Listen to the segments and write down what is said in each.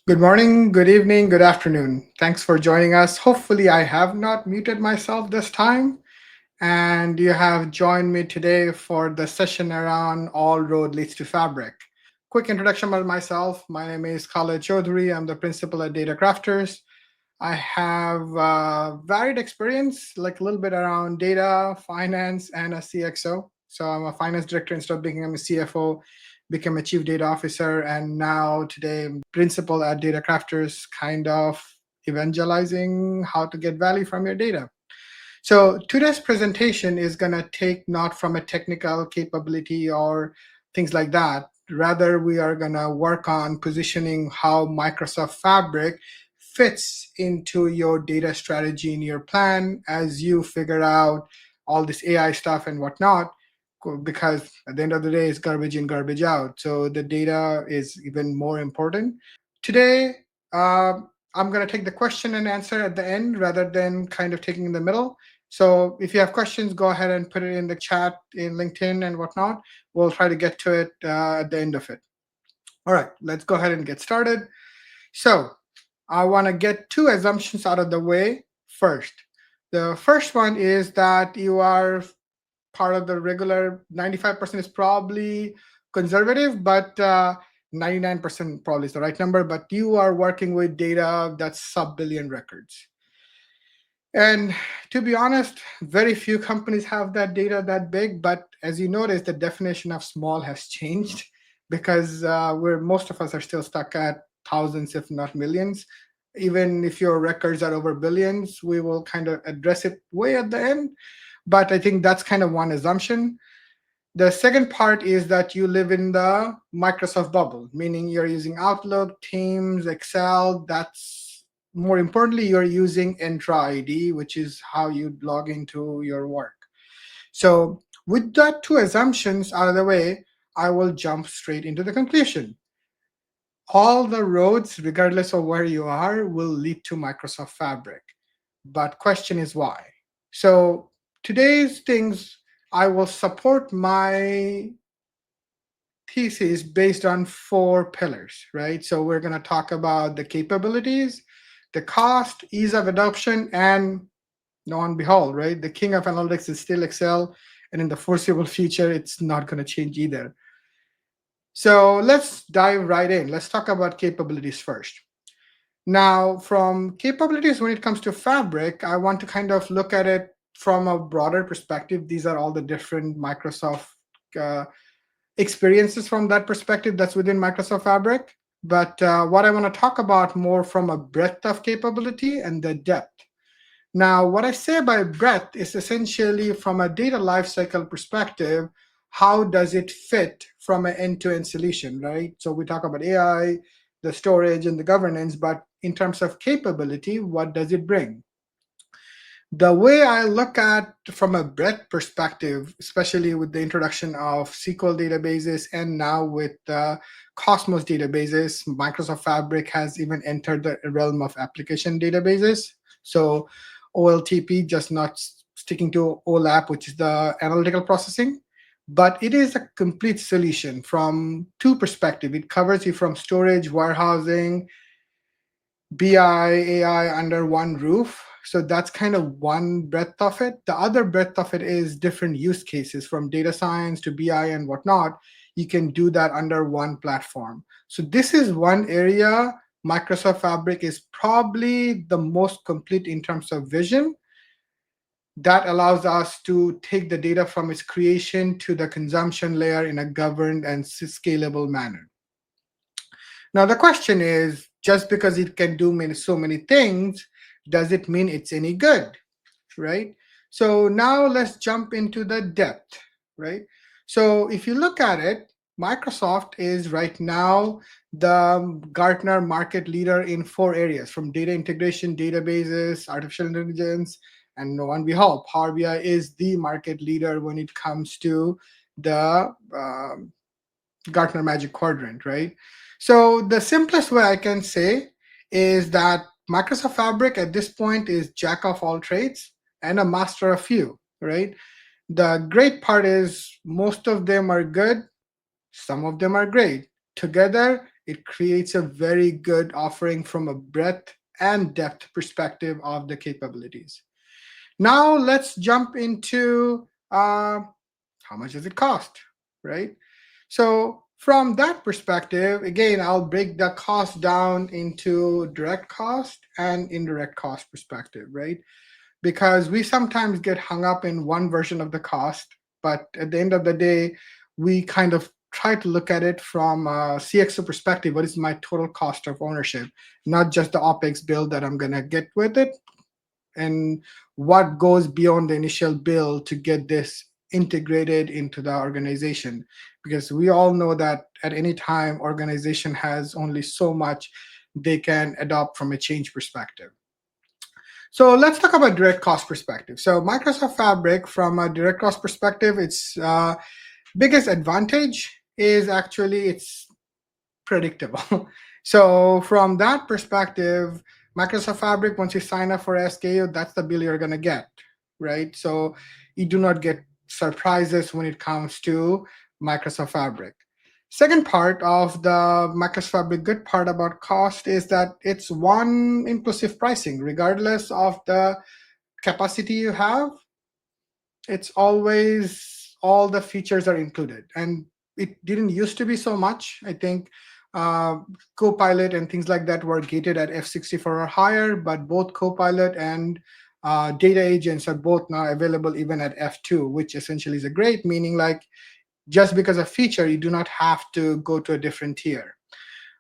Good morning, good evening, good afternoon. Thanks for joining us. Hopefully, I have not muted myself this time, and you have joined me today for the session around All Road Leads to Fabric. Quick introduction about myself. My name is Khaled Chowdhury. I'm the principal at Data Crafters. I have varied experience, like a little bit around data, finance, and a CXO. So I'm a finance director instead of becoming a CFO, became a chief data officer, and now today I'm principal at Data Crafters, kind of evangelizing how to get value from your data. So today's presentation is going to take not from a technical capability or things like that. Rather, we are going to work on positioning how Microsoft Fabric fits into your data strategy in your plan as you figure out all this AI stuff and whatnot. Because at the end of the day, it's garbage in, garbage out. So the data is even more important. Today, uh, I'm going to take the question and answer at the end rather than kind of taking in the middle. So if you have questions, go ahead and put it in the chat in LinkedIn and whatnot. We'll try to get to it at the end of it. All right, let's go ahead and get started. So I want to get two assumptions out of the way first. The first one is that you are part of the regular 95% is probably conservative, but 99% probably is the right number. But you are working with data that's sub-billion records. And to be honest, very few companies have that data that big. But as you notice, the definition of small has changed because we're most of us are still stuck at thousands, if not millions. Even if your records are over billions, we will kind of address it way at the end. But I think that's kind of one assumption. The second part is that you live in the Microsoft bubble, meaning you're using Outlook, Teams, Excel. That's more importantly, you're using Entra ID, which is how you log into your work. So, with that two assumptions out of the way, I will jump straight into the conclusion. All the roads, regardless of where you are, will lead to Microsoft Fabric. But question is why? So, today's things, I will support my thesis based on four pillars, right? So we're going to talk about the capabilities, the cost, ease of adoption, and lo and behold, right? The king of analytics is still Excel, and in the foreseeable future, it's not going to change either. So let's dive right in. Let's talk about capabilities first. Now, from capabilities, when it comes to Fabric, I want to kind of look at it from a broader perspective. These are all the different Microsoft uh, experiences from that perspective that's within Microsoft Fabric. But what I want to talk about more from a breadth of capability and the depth. Now, what I say by breadth is essentially from a data lifecycle perspective, how does it fit from an end-to-end solution, right? So we talk about AI, the storage, and the governance, but in terms of capability, what does it bring? The way I look at from a breadth perspective, especially with the introduction of SQL databases and now with Cosmos databases, Microsoft Fabric has even entered the realm of application databases. So OLTP, just not sticking to OLAP, which is the analytical processing, but it is a complete solution from two perspectives. It covers you from storage, warehousing, BI, AI under one roof. So that's kind of one breadth of it. The other breadth of it is different use cases from data science to BI and whatnot. You can do that under one platform. So this is one area Microsoft Fabric is probably the most complete in terms of vision that allows us to take the data from its creation to the consumption layer in a governed and scalable manner. Now, the question is just because it can do so many things, does it mean it's any good? Right? So, now let's jump into the depth, right? So, if you look at it, Microsoft is right now the Gartner market leader in four areas from data integration, databases, artificial intelligence, and lo and behold, Power BI is the market leader when it comes to the Gartner Magic Quadrant, right? So the simplest way I can say is that Microsoft Fabric at this point is jack of all trades and a master of few, right? The great part is most of them are good, some of them are great. together, it creates a very good offering from a breadth and depth perspective of the capabilities. Now let's jump into how much does it cost, right? So from that perspective, again, I'll break the cost down into direct cost and indirect cost perspective, right? Because we sometimes get hung up in one version of the cost, but at the end of the day, we kind of try to look at it from a CXO perspective. What is my total cost of ownership? Not just the OPEX bill that I'm going to get with it, and what goes beyond the initial bill to get this integrated into the organization, because we all know that at any time organization has only so much they can adopt from a change perspective. So let's talk about direct cost perspective. So Microsoft Fabric, from a direct cost perspective, its biggest advantage is actually it's predictable. So from that perspective, Microsoft Fabric, once you sign up for SKU, that's the bill you're gonna get, right? So you do not get surprises when it comes to Microsoft Fabric. Second part of the Microsoft Fabric good part about cost is that it's one inclusive pricing, regardless of the capacity you have. It's always all the features are included, and it didn't used to be so much. I think uh, Copilot and things like that were gated at F64 or higher, but both Copilot and data agents are both now available even at F2, which essentially is a great meaning, like just because of feature you do not have to go to a different tier.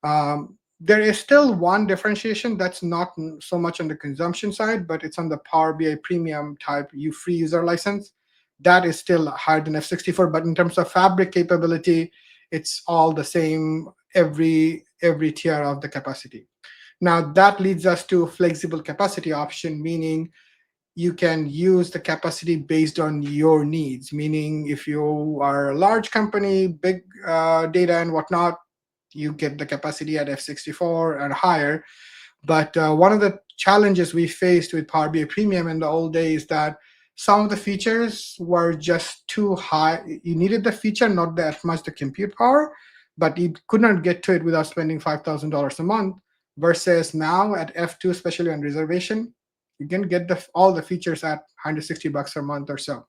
There is still one differentiation that's not so much on the consumption side, but it's on the Power BI Premium type free user license. That is still higher than F64, but in terms of Fabric capability, it's all the same every tier of the capacity. Now that leads us to flexible capacity option, meaning you can use the capacity based on your needs. Meaning, if you are a large company, big data and whatnot, you get the capacity at F64 and higher. But one of the challenges we faced with Power BI Premium in the old days that some of the features were just too high. You needed the feature, not that much the compute power, but you could not get to it without spending $5,000 a month. Versus now at F2, especially on reservation, you can get all the features at $160 a month or so.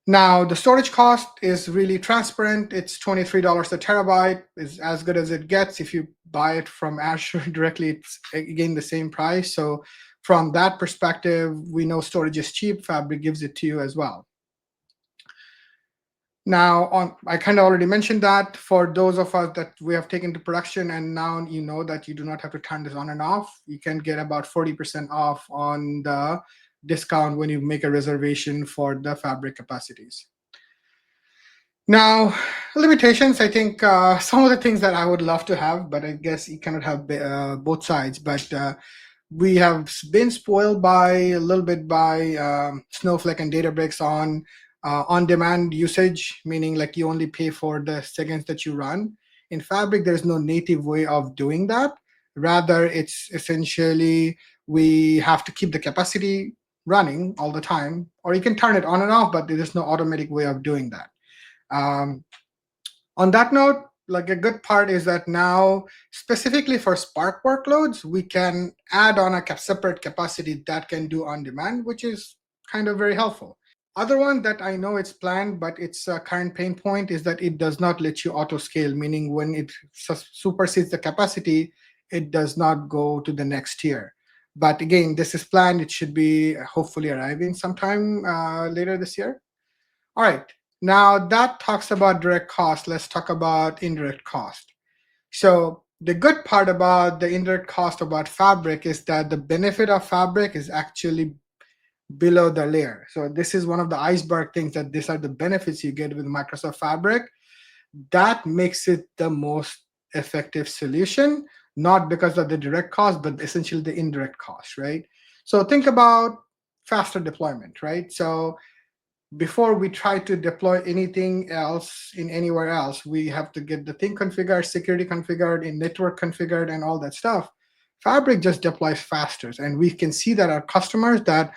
Now, the storage cost is really transparent. It's $23 a terabyte, is as good as it gets. If you buy it from Azure directly, it's again the same price. So from that perspective, we know storage is cheap. Fabric gives it to you as well. Now, I kind of already mentioned that for those of us that we have taken to production, and now you know that you do not have to turn this on and off. You can get about 40% off on the discount when you make a reservation for the Fabric capacities. Now, limitations, I think some of the things that I would love to have, but I guess you cannot have both sides. But we have been spoiled by a little bit by Snowflake and Databricks on-demand usage, meaning like you only pay for the seconds that you run. In Fabric, there's no native way of doing that. Rather, it's essentially we have to keep the capacity running all the time, or you can turn it on and off, but there's no automatic way of doing that. Um, on that note, like a good part is that now, specifically for Spark workloads, we can add on a separate capacity that can do on demand, which is kind of very helpful. Other one that I know it's planned, but its current pain point is that it does not let you auto scale, meaning when it supersedes the capacity, it does not go to the next tier. But again, this is planned. It should be hopefully arriving sometime later this year. All right. Now that talks about direct cost. Let's talk about indirect cost. So the good part about the indirect cost about Fabric is that the benefit of Fabric is actually below the layer. So this is one of the iceberg things, that these are the benefits you get with Microsoft Fabric. That makes it the most effective solution, not because of the direct cost, but essentially the indirect cost, right? So think about faster deployment, right? So before we try to deploy anything else in anywhere else, we have to get the thing configured, security configured, in network configured, and all that stuff. Fabric just deploys faster, and we can see that our customers that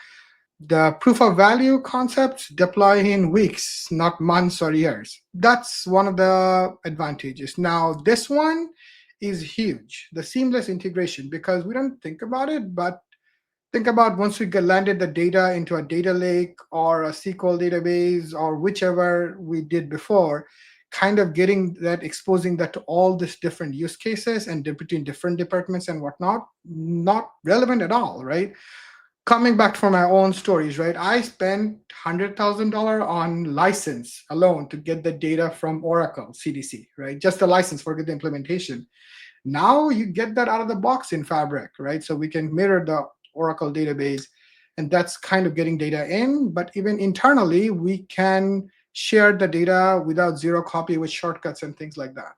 The proof of value concepts deploy in weeks, not months or years. That's one of the advantages. Now, this one is huge, the seamless integration, because we don't think about it, but think about once we get landed the data into a data lake or a SQL database or whichever we did before, kind of getting that, exposing that to all these different use cases and between different departments and whatnot, not relevant at all, right? Coming back for my own stories, right? I spent $100,000 on license alone to get the data from Oracle CDC, right? Just the license, forget the implementation. Now you get that out of the box in Fabric, right? So we can mirror the Oracle database, and that's kind of getting data in. But even internally, we can share the data without zero copy with shortcuts and things like that.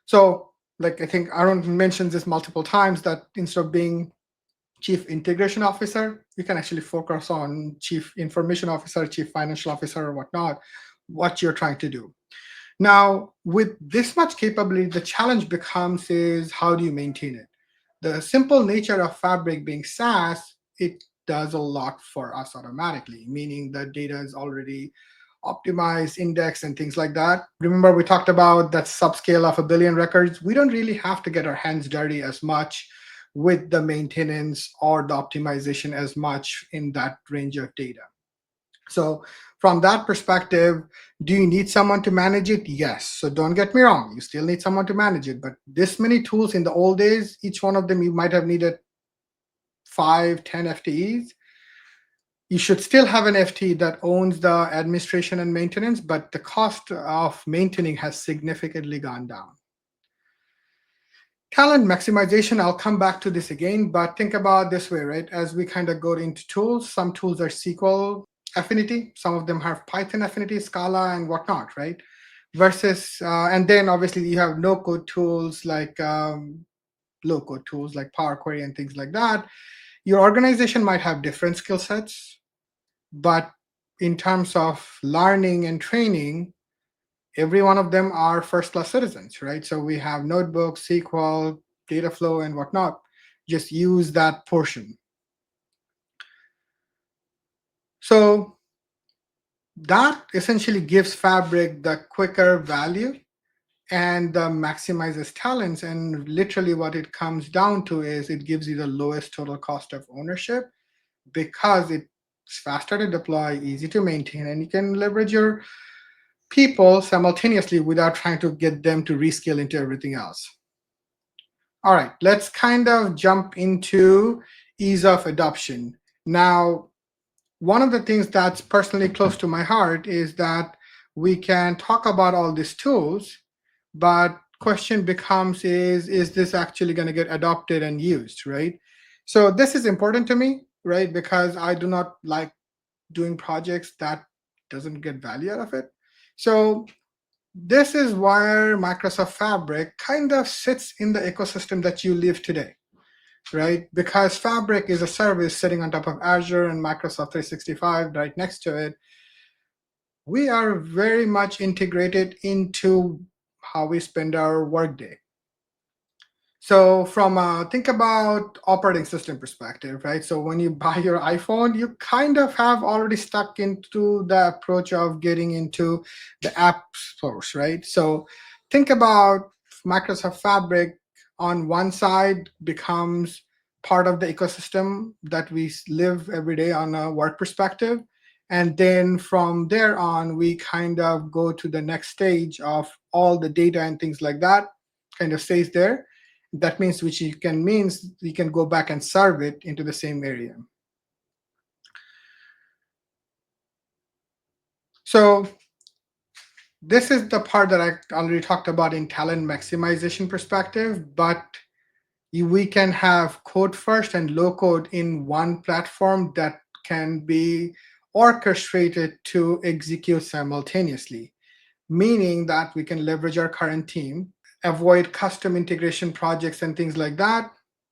So, like I think Aaron mentions this multiple times that instead of being chief integration officer, you can actually focus on chief information officer, chief financial officer, or whatnot, what you're trying to do. Now, with this much capability, the challenge becomes is how do you maintain it? The simple nature of Fabric being SaaS, it does a lot for us automatically, meaning the data is already optimized, indexed, and things like that. Remember, we talked about that subscale of a billion records. We don't really have to get our hands dirty as much with the maintenance or the optimization as much in that range of data. So, from that perspective, do you need someone to manage it? Yes. So, don't get me wrong, you still need someone to manage it. But this many tools in the old days, each one of them you might have needed 5, 10 FTEs. You should still have an FTE that owns the administration and maintenance, but the cost of maintaining has significantly gone down. Talent maximization, I'll come back to this again, but think about this way, right? As we kind of go into tools, some tools are SQL affinity, some of them have Python affinity, Scala, and whatnot, right? Versus, and then obviously you have no code tools like low code tools like Power Query and things like that. Your organization might have different skill sets, but in terms of learning and training, every one of them are first class citizens, right? So we have notebooks, SQL, data flow, and whatnot. Just use that portion. So that essentially gives Fabric the quicker value and maximizes talents. And literally, what it comes down to is it gives you the lowest total cost of ownership because it's faster to deploy, easy to maintain, and you can leverage your people simultaneously without trying to get them to rescale into everything else. All right, let's kind of jump into ease of adoption. Now, one of the things that's personally close to my heart is that we can talk about all these tools, but question becomes is this actually going to get adopted and used, right? So this is important to me, right? Because I do not like doing projects that doesn't get value out of it. So this is where Microsoft Fabric kind of sits in the ecosystem that you live today, right? Because Fabric is a service sitting on top of Azure and Microsoft 365 right next to it. We are very much integrated into how we spend our workday. So from think about operating system perspective, right? So when you buy your iPhone, you kind of have already stuck into the approach of getting into the app stores, right? So think about Microsoft Fabric on one side becomes part of the ecosystem that we live every day on a work perspective. And then from there on, we kind of go to the next stage of all the data and things like that kind of stays there. That means which you can means you can go back and serve it into the same area. So this is the part that I already talked about in talent maximization perspective, but we can have code first and low code in one platform that can be orchestrated to execute simultaneously, meaning that we can leverage our current team, avoid custom integration projects and things like that,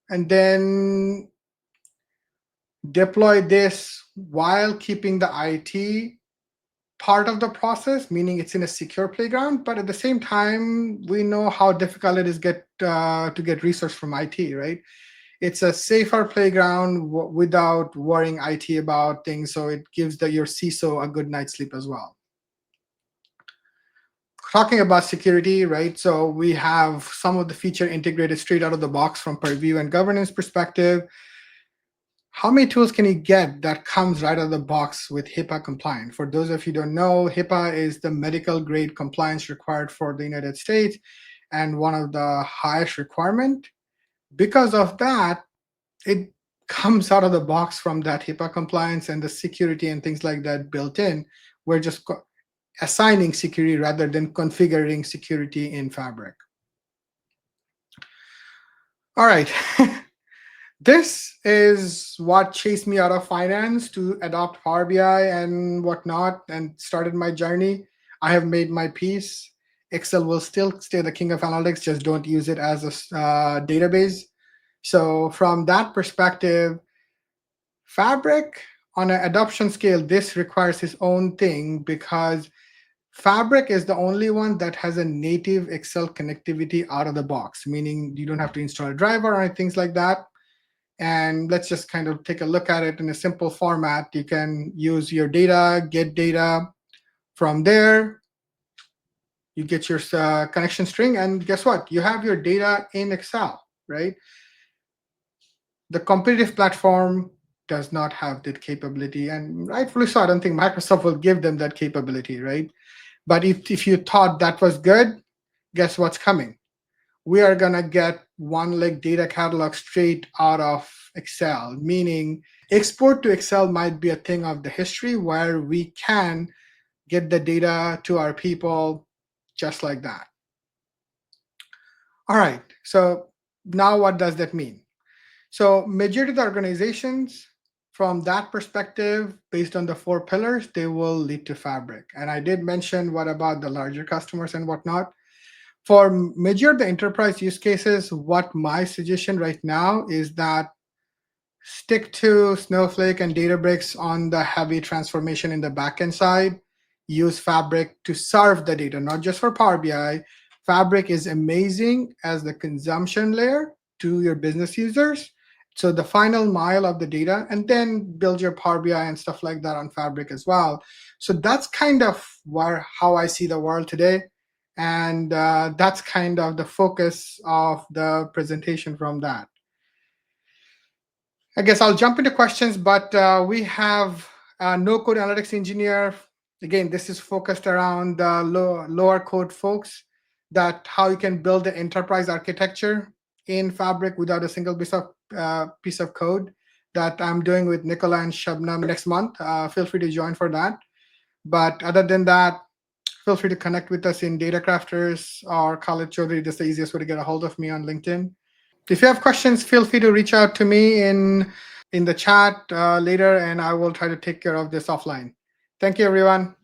and then deploy this while keeping the IT part of the process, meaning it's in a secure playground. But at the same time, we know how difficult it is to get resource from IT, right? It's a safer playground without worrying IT about things. So it gives your CISO a good night's sleep as well. Talking about security, right? So we have some of the feature integrated straight out of the box from purview and governance perspective. How many tools can you get that comes right out of the box with HIPAA compliant? For those of you who don't know, HIPAA is the medical grade compliance required for the United States and one of the highest requirement. Because of that, it comes out of the box from that HIPAA compliance and the security and things like that built in. We're just assigning security rather than configuring security in Fabric. All right. This is what chased me out of finance to adopt Power BI and whatnot and started my journey. I have made my peace. Excel will still stay the king of analytics, just don't use it as a database. So, from that perspective, Fabric on an adoption scale, this requires its own thing because Fabric is the only one that has a native Excel connectivity out of the box, meaning you don't have to install a driver or things like that. And let's just kind of take a look at it in a simple format. You can use your data, get data from there. You get your connection string, and guess what? You have your data in Excel, right? The competitive platform does not have that capability, and rightfully so. I don't think Microsoft will give them that capability, right? But if you thought that was good, guess what's coming? We are going to get one leg data catalog straight out of Excel, meaning export to Excel might be a thing of the history where we can get the data to our people just like that. All right, so now what does that mean? So majority of the organizations from that perspective, based on the four pillars, they will lead to Fabric. And I did mention what about the larger customers and whatnot. For major the enterprise use cases, what my suggestion right now is that stick to Snowflake and Databricks on the heavy transformation in the backend side. Use Fabric to serve the data, not just for Power BI. Fabric is amazing as the consumption layer to your business users. So the final mile of the data, and then build your Power BI and stuff like that on Fabric as well. So that's kind of how I see the world today. And that's kind of the focus of the presentation from that. I guess I'll jump into questions, but we have a no code analytics engineer. Again, this is focused around the lower code folks, that how you can build the enterprise architecture in Fabric without a single piece of code that I'm doing with Nicola and Shabnam next month. Feel free to join for that. But other than that, feel free to connect with us in Data Crafters or Khaled Chowdhury. That's the easiest way to get a hold of me on LinkedIn. If you have questions, feel free to reach out to me in the chat later, and I will try to take care of this offline. Thank you, everyone.